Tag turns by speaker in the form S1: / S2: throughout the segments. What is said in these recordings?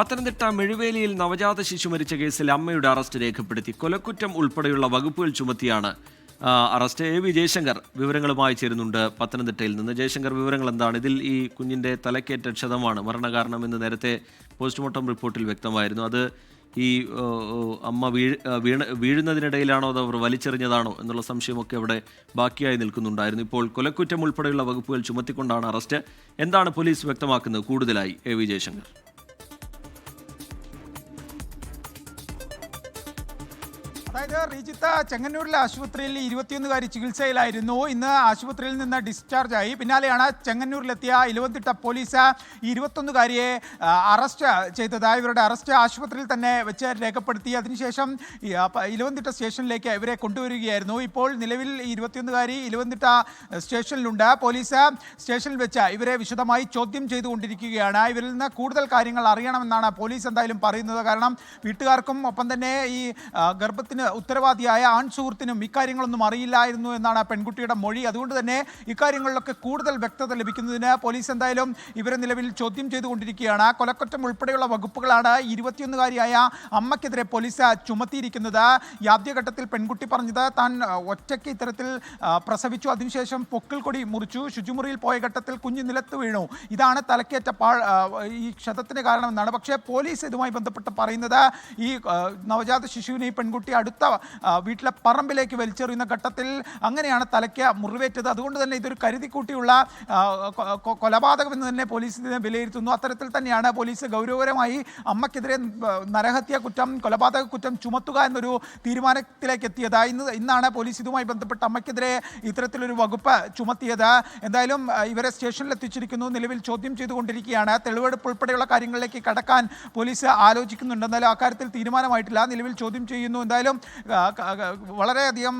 S1: പത്തനംതിട്ട മെഴുവേലിയിൽ നവജാത ശിശു മരിച്ച കേസിൽ അമ്മയുടെ അറസ്റ്റ് രേഖപ്പെടുത്തി. കൊലക്കുറ്റം ഉൾപ്പെടെയുള്ള വകുപ്പുകൾ ചുമത്തിയാണ് അറസ്റ്റ്. വി ജയശങ്കർ വിവരങ്ങളുമായി ചേരുന്നുണ്ട് പത്തനംതിട്ടയിൽ നിന്ന്. ജയശങ്കർ, വിവരങ്ങൾ എന്താണ്? ഇതിൽ ഈ കുഞ്ഞിൻ്റെ തലക്കേറ്റ ക്ഷതമാണ് മരണകാരണമെന്ന് നേരത്തെ പോസ്റ്റ്മോർട്ടം റിപ്പോർട്ടിൽ വ്യക്തമായിരുന്നു. അത് ഈ അമ്മ വീഴുന്നതിനിടയിലാണോ അതോ അവർ വലിച്ചെറിഞ്ഞതാണോ എന്നുള്ള സംശയമൊക്കെ അവിടെ ബാക്കിയായി നിൽക്കുന്നുണ്ടായിരുന്നു. ഇപ്പോൾ കൊലക്കുറ്റം ഉൾപ്പെടെയുള്ള വകുപ്പുകൾ ചുമത്തിക്കൊണ്ടാണ് അറസ്റ്റ്. എന്താണ് പോലീസ് വ്യക്തമാക്കുന്നത് കൂടുതലായി? വി ജയശങ്കർ.
S2: അതായത് റീജിത്ത ചെങ്ങന്നൂരിലെ ആശുപത്രിയിൽ 21-കാരി ചികിത്സയിലായിരുന്നു. ഇന്ന് ആശുപത്രിയിൽ നിന്ന് ഡിസ്ചാർജ് ആയി. പിന്നാലെയാണ് ചെങ്ങന്നൂരിലെത്തിയ ഇലവന്തിട്ട പോലീസ് 21-കാരിയെ അറസ്റ്റ് ചെയ്തത്. ഇവരുടെ അറസ്റ്റ് ആശുപത്രിയിൽ തന്നെ വെച്ച് രേഖപ്പെടുത്തി. അതിനുശേഷം ഇലവന്തിട്ട സ്റ്റേഷനിലേക്ക് ഇവരെ കൊണ്ടുവരികയായിരുന്നു. ഇപ്പോൾ നിലവിൽ 21-കാരി ഇലവന്തിട്ട സ്റ്റേഷനിലുണ്ട്. പോലീസ് സ്റ്റേഷനിൽ വെച്ച് ഇവരെ വിശദമായി ചോദ്യം ചെയ്തുകൊണ്ടിരിക്കുകയാണ്. ഇവരിൽ നിന്ന് കൂടുതൽ കാര്യങ്ങൾ അറിയണമെന്നാണ് പോലീസ് എന്തായാലും പറയുന്നത്. കാരണം വീട്ടുകാർക്കും ഒപ്പം തന്നെ ഈ ഗർഭത്തിന് ഉത്തരവാദിയായ ആൺ സുഹൃത്തിനും ഇക്കാര്യങ്ങളൊന്നും അറിയില്ലായിരുന്നു എന്നാണ് പെൺകുട്ടിയുടെ മൊഴി. അതുകൊണ്ട് തന്നെ ഇക്കാര്യങ്ങളിലൊക്കെ കൂടുതൽ വ്യക്തത ലഭിക്കുന്നതിന് പോലീസ് എന്തായാലും ഇവരെ നിലവിൽ ചോദ്യം ചെയ്തുകൊണ്ടിരിക്കുകയാണ്. കൊലക്കുറ്റം ഉൾപ്പെടെയുള്ള വകുപ്പുകളാണ് 21-കാരിയായ അമ്മയ്ക്കെതിരെ പോലീസ് ചുമത്തിയിരിക്കുന്നത്. ഈ ആദ്യഘട്ടത്തിൽ പെൺകുട്ടി പറഞ്ഞത് താൻ ഒറ്റയ്ക്ക് ഇത്തരത്തിൽ പ്രസവിച്ചു, അതിനുശേഷം പൊക്കിൾ കൊടി മുറിച്ചു, ശുചിമുറിയിൽ പോയ ഘട്ടത്തിൽ കുഞ്ഞ് നിലത്ത് വീണു, ഇതാണ് തലക്കേറ്റ ഈ ക്ഷതത്തിന് കാരണമെന്നാണ്. പക്ഷേ പോലീസ് ഇതുമായി ബന്ധപ്പെട്ട് പറയുന്നത് ഈ നവജാത ശിശുവിനെ ഈ പെൺകുട്ടി അടുത്ത വീട്ടിലെ പറമ്പിലേക്ക് വലിച്ചെറിയുന്ന ഘട്ടത്തിൽ അങ്ങനെയാണ് തലയ്ക്ക് മുറിവേറ്റത്. അതുകൊണ്ട് തന്നെ ഇതൊരു കരുതിക്കൂട്ടിയുള്ള കൊലപാതകം എന്ന് തന്നെ പോലീസ് ഇതിനെ വിലയിരുത്തുന്നു. അത്തരത്തിൽ തന്നെയാണ് പോലീസ് ഗൗരവകരമായി അമ്മയ്ക്കെതിരെ നരഹത്യാ കുറ്റം, കൊലപാതക കുറ്റം ചുമത്തുക എന്നൊരു തീരുമാനത്തിലേക്ക് എത്തിയത്. ഇന്നാണ് പോലീസ് ഇതുമായി ബന്ധപ്പെട്ട് അമ്മയ്ക്കെതിരെ ഇത്തരത്തിലൊരു വകുപ്പ് ചുമത്തിയത്. എന്തായാലും ഇവരെ സ്റ്റേഷനിൽ എത്തിച്ചിരിക്കുന്നു. നിലവിൽ ചോദ്യം ചെയ്തുകൊണ്ടിരിക്കുകയാണ്. തെളിവെടുപ്പ് ഉൾപ്പെടെയുള്ള കാര്യങ്ങളിലേക്ക് കടക്കാൻ പോലീസ് ആലോചിക്കുന്നുണ്ട്. എന്തായാലും അക്കാര്യത്തിൽ തീരുമാനമായിട്ടില്ല. നിലവിൽ ചോദ്യം ചെയ്യുന്നു. എന്തായാലും വളരെയധികം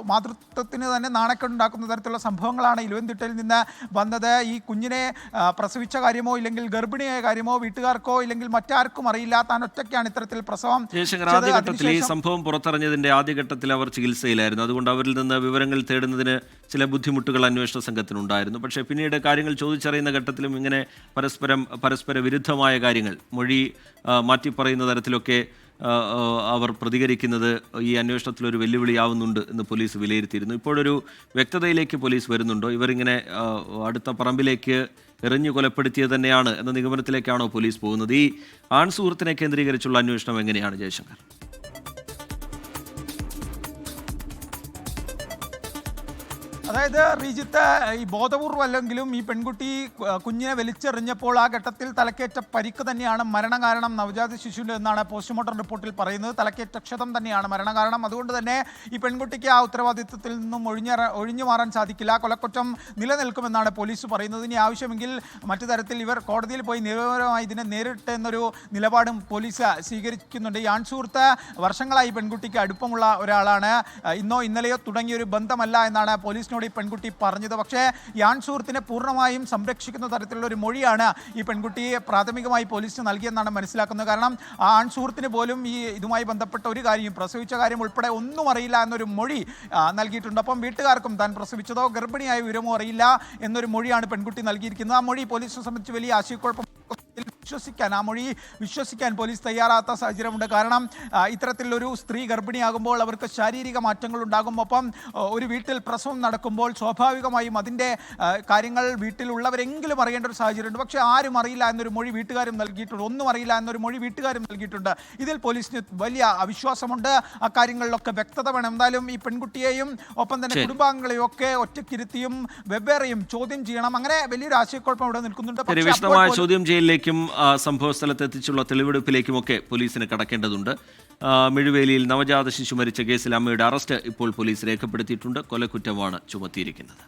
S2: മാതൃത്വത്തിന് തന്നെ നാണക്കേടുണ്ടാക്കുന്ന തരത്തിലുള്ള സംഭവങ്ങളാണ് ഇലവന്തിട്ടയിൽ നിന്ന് വന്നത്. ഈ കുഞ്ഞിനെ പ്രസവിച്ച കാര്യമോ ഇല്ലെങ്കിൽ ഗർഭിണിയായ കാര്യമോ വീട്ടുകാർക്കോ ഇല്ലെങ്കിൽ മറ്റാർക്കും അറിയില്ല. താൻ ഒറ്റയ്ക്കാണ് ഇത്തരത്തിൽ പ്രസവം.
S1: ആദ്യഘട്ടത്തിൽ ഈ സംഭവം പുറത്തറിഞ്ഞതിന്റെ ആദ്യഘട്ടത്തിൽ അവർ ചികിത്സയിലായിരുന്നു. അതുകൊണ്ട് അവരിൽ നിന്ന് വിവരങ്ങൾ തേടുന്നതിന് ചില ബുദ്ധിമുട്ടുകൾ അന്വേഷണ സംഘത്തിനുണ്ടായിരുന്നു. പക്ഷേ പിന്നീട് കാര്യങ്ങൾ ചോദിച്ചറിയുന്ന ഘട്ടത്തിലും ഇങ്ങനെ പരസ്പര വിരുദ്ധമായ കാര്യങ്ങൾ മൊഴി മാറ്റിപ്പറയുന്ന തരത്തിലൊക്കെ അവർ പ്രതികരിക്കുന്നത് ഈ അന്വേഷണത്തിലൊരു വെല്ലുവിളിയാവുന്നുണ്ട് എന്ന് പോലീസ് വിലയിരുത്തിയിരുന്നു. ഇപ്പോഴൊരു വ്യക്തതയിലേക്ക് പോലീസ് വരുന്നുണ്ടോ? ഇവരിങ്ങനെ അടുത്ത പറമ്പിലേക്ക് എറിഞ്ഞു കൊലപ്പെടുത്തിയത് തന്നെയാണ് എന്ന നിഗമനത്തിലേക്കാണോ പോലീസ് പോകുന്നത്? ഈ ആൺ സുഹൃത്തിനെ കേന്ദ്രീകരിച്ചുള്ള അന്വേഷണം എങ്ങനെയാണ്, ജയശങ്കർ?
S2: അതായത് റീജിത്ത്, ഈ ബോധപൂർവ്വമല്ലെങ്കിലും ഈ പെൺകുട്ടി കുഞ്ഞിനെ വലിച്ചെറിഞ്ഞപ്പോൾ ആ ഘട്ടത്തിൽ തലക്കേറ്റ പരിക്ക് തന്നെയാണ് മരണകാരണം നവജാത ശിശുവിൻ്റെ എന്നാണ് പോസ്റ്റ്മോർട്ടം റിപ്പോർട്ടിൽ പറയുന്നത്. തലക്കേറ്റ ക്ഷതം തന്നെയാണ് മരണകാരണം. അതുകൊണ്ട് തന്നെ ഈ പെൺകുട്ടിക്ക് ആ ഉത്തരവാദിത്വത്തിൽ നിന്നും ഒഴിഞ്ഞു മാറാൻ സാധിക്കില്ല. കൊലക്കുറ്റം നിലനിൽക്കുമെന്നാണ് പോലീസ് പറയുന്നത്. ഇനി ആവശ്യമെങ്കിൽ മറ്റു തരത്തിൽ ഇവർ കോടതിയിൽ പോയി നിയമപരമായി ഇതിനെ നേരിട്ട് എന്നൊരു നിലപാടും പോലീസ് സ്വീകരിക്കുന്നുണ്ട്. ഈ ആൺസുഹൃത്ത് വർഷങ്ങളായി പെൺകുട്ടിക്ക് അടുപ്പമുള്ള ഒരാളാണ്. ഇന്നോ ഇന്നലെയോ തുടങ്ങിയൊരു ബന്ധമല്ല എന്നാണ് പോലീസിനോട് ഈ പെൺകുട്ടി പറഞ്ഞത്. പക്ഷേ ഈ ആൺ സുഹൃത്തിനെ പൂർണ്ണമായും സംരക്ഷിക്കുന്ന തരത്തിലുള്ള ഒരു മൊഴിയാണ് ഈ പെൺകുട്ടിയെ പ്രാഥമികമായി പോലീസിന് നൽകിയെന്നാണ് മനസ്സിലാക്കുന്നത്. കാരണം ആ ആൺ സുഹൃത്തിന് പോലും ഇതുമായി ബന്ധപ്പെട്ട ഒരു കാര്യം, പ്രസവിച്ച കാര്യം ഉൾപ്പെടെ ഒന്നും അറിയില്ല എന്നൊരു മൊഴി നൽകിയിട്ടുണ്ട്. അപ്പം വീട്ടുകാർക്കും താൻ പ്രസവിച്ചതോ ഗർഭിണിയായ വിവരമോ അറിയില്ല എന്നൊരു മൊഴിയാണ് പെൺകുട്ടി നൽകിയിരിക്കുന്നത്. ആ മൊഴി പോലീസിനെ സംബന്ധിച്ച് വലിയ ആശയക്കുഴപ്പം ആ മൊഴി വിശ്വസിക്കാൻ പോലീസ് തയ്യാറാത്ത സാഹചര്യമുണ്ട്. കാരണം ഇത്തരത്തിലൊരു സ്ത്രീ ഗർഭിണിയാകുമ്പോൾ അവർക്ക് ശാരീരിക മാറ്റങ്ങൾ ഉണ്ടാകും. ഒപ്പം ഒരു വീട്ടിൽ പ്രസവം നടക്കുമ്പോൾ സ്വാഭാവികമായും അതിൻ്റെ കാര്യങ്ങൾ വീട്ടിലുള്ളവരെങ്കിലും അറിയേണ്ട ഒരു സാഹചര്യമുണ്ട്. പക്ഷേ ആരും അറിയില്ല എന്നൊരു മൊഴി വീട്ടുകാരും നൽകിയിട്ടുണ്ട്. ഒന്നും അറിയില്ല എന്നൊരു മൊഴി വീട്ടുകാരും നൽകിയിട്ടുണ്ട്. ഇതിൽ പോലീസിന് വലിയ അവിശ്വാസമുണ്ട്. ആ കാര്യങ്ങളിലൊക്കെ വ്യക്തത വേണം. എന്തായാലും ഈ പെൺകുട്ടിയെയും ഒപ്പം തന്നെ കുടുംബാംഗങ്ങളെയും ഒക്കെ ഒറ്റയ്ക്കിരുത്തിയും വെവ്വേറെയും ചോദ്യം ചെയ്യണം. അങ്ങനെ വലിയൊരു ആശയക്കുഴപ്പം ഇവിടെ നിൽക്കുന്നുണ്ട്.
S1: ചോദ്യം ചെയ്യലിലേക്കും സംഭവ സ്ഥലത്തെത്തിച്ചുള്ള തെളിവെടുപ്പിലേക്കുമൊക്കെ പോലീസിന് കടക്കേണ്ടതുണ്ട്. മെഴുവേലിയിൽ നവജാത ശിശു മരിച്ച കേസിൽ അമ്മയുടെ അറസ്റ്റ് ഇപ്പോൾ പോലീസ് രേഖപ്പെടുത്തിയിട്ടുണ്ട്. കൊലക്കുറ്റമാണ് ചുമത്തിയിരിക്കുന്നത്.